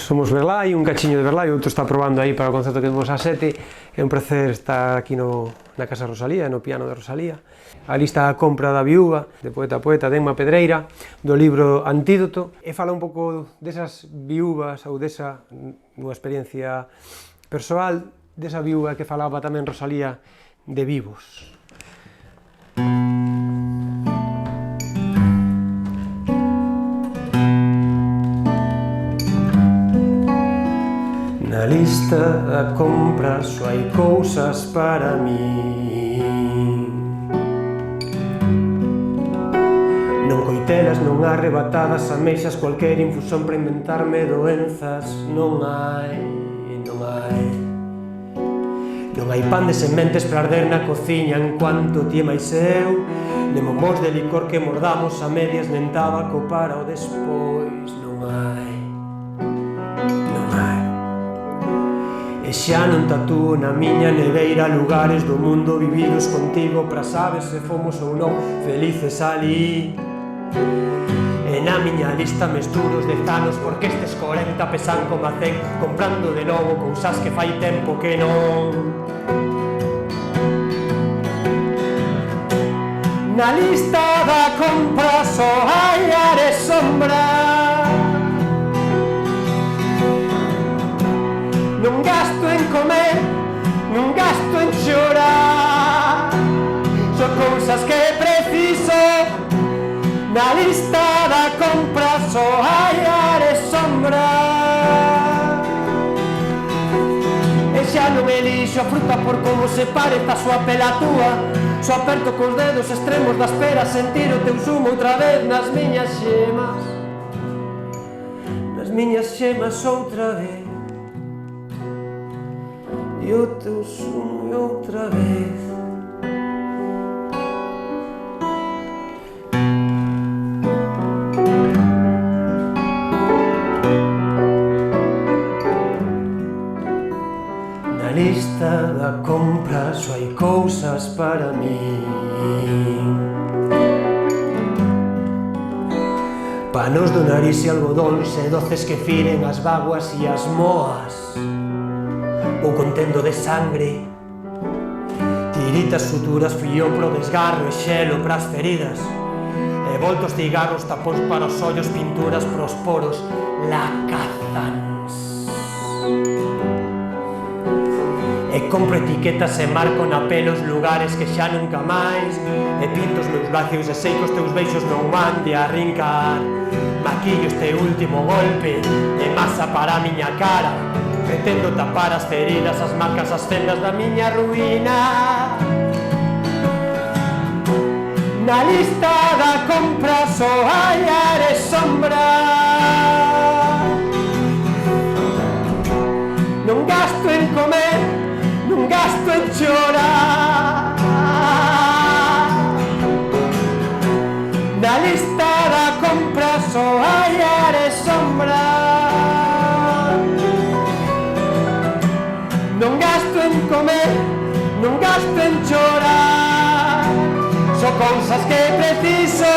somos Verlai, un cachiño de Verlai, outro está probando aí para o concerto que temos a 7. É un placer estar aquí na Casa Rosalía, no piano de Rosalía. Ali está a compra da viúva, de poeta a poeta, de Emma Pedreira, do libro Antídoto, e fala un pouco desas viúvas ou desa unha experiencia persoal, desa viúva que falaba tamén Rosalía de vivos. Na lista da compra só hai cousas para min. Non coitelas, non arrebatadas, ameixas, cualquer infusión para inventarme doenzas. Non hai, non hai. Non hai pan de sementes para arder na cociña enquanto ti e máis eu, nem momós de licor que mordamos a medias, nen tabaco para o despois. Non hai. E xa non tatúo na miña neveira lugares do mundo vividos contigo para sabes se fomos ou non felices ali. E na miña lista mesturo os 10 anos porque estes 40 pesan como a 100, comprando de novo cousas que fai tempo que non. Na lista da compra só hai ar e sombra. Non gasto en comer, non gasto en chorar. Son cousas que preciso. Na lista da compra só hai ar e sombra. E xa non elixo a fruta por como se parece a súa pela túa. Só aperto cos dedos extremos da espera sentir o teu zumo outra vez nas miñas xemas. Nas miñas xemas outra vez. E o teu sumo outra vez. Na lista da compra só hai cousas para min. Panos do nariz e algodóns e doces que firen as vaguas e as moas. Ou contendo de sangre, tiritas, suturas, frío pro desgarro e xelo pras feridas, e voltos cigarros, tapóns para os ollos, pinturas pros poros, lacazans. E compro etiquetas e marco na pelos lugares que xa nunca máis, e pinto os meus lacios e sei que os teus beixos non van de arrincar. Maquillo este último golpe de masa para a miña cara, pretendo tapar as feridas, as marcas, as fendas da miña ruína. Na lista da compra só hai ar e sombra. Non gasto en comer, non gasto en chorar. Na lista da compra só hai ar e sombra. Non gasto en comer, non gasto en chorar. Só cousas que preciso.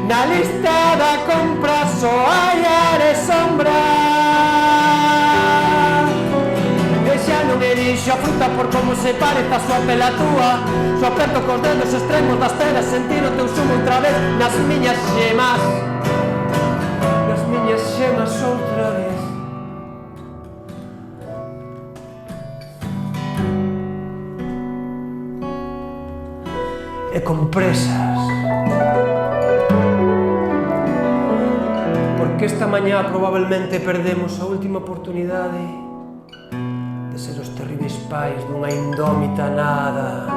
Na lista da compra só hai ar e sombra. E xa non elixo a fruta por como se parece a súa pela túa. Só aperto cos dedos extremos das peras sentir o teu sumo outra vez nas miñas xemas. Nas miñas xemas outra vez. E con presas, porque esta mañá probablemente perdemos a última oportunidade de ser os terribles pais dunha indómita nada.